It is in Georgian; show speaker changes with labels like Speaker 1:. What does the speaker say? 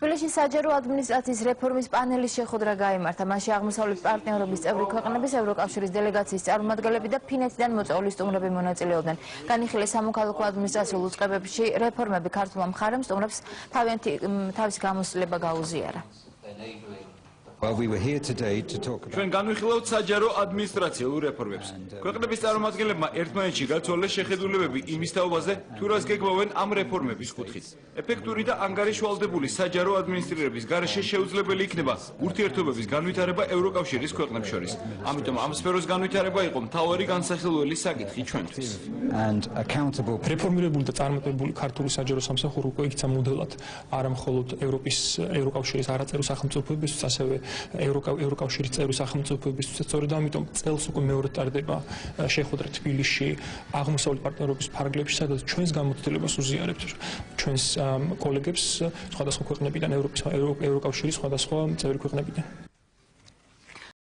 Speaker 1: თბილისში საჯარო ადმინისტრაციის რეფორმის პანელის შეხვედრა გაიმართა. მასში აღმოსავლეთ პარტნიორობის წევრი ქვეყნების ევროკავშირის დელეგაციის წარმომადგენლები და ფინეთიდან მოწვეული სტუმრები მონაწილეობდნენ. განიხილეს სამოქალაქო ადმინისტრაციულ უწყებებში რეფორმები ქართულმა მხარემ სტუმრებს თავისი გამოცდილება გაუზიარა.
Speaker 2: ჩვენ განვიხილავთ საჯარო ადმინისტრაციულ რეფორმებს. ქვეყნების წარმომადგენლებმა ერთმანეთში გაცვალეს შეხედულებები იმის თაობაზე, თუ რას გეგმავენ ამ რეფორმების კუთხით. ეფექტური და ანგარიშვალდებული საჯარო ადმინისტრირების გარეშე შეუძლებელი იქნება ურთიერთობების განვითარება ევროკავშირის ქვეყნებს შორის. ამიტომ ამ სფეროს განვითარება იყო მთავარი განსახილველი საკითხი ჩვენთვის.
Speaker 3: რეფორმირებული და წარმატებული ქართული საჯარო სამსახური უკვე იქცა მოდელად არა მხოლოდ ევროკავშირის არაწევრ სახელმწიფოებისთვის, ასევე ევროკავშირის წევრი სახელმწიფოებისთვის. სწორედ ამიტომ წელს უკვე მეორე ტარდება შეხვედრა თბილისში აღმოსავლეთ პარტნიორობის ფარგლებში, სადაც ჩვენს გამოცდილებას უზიარებთ ჩვენს კოლეგებს სხვადასხვა ქვეყნებიდან, ევროკავშირის სხვადასხვა წევრი ქვეყნებიდან.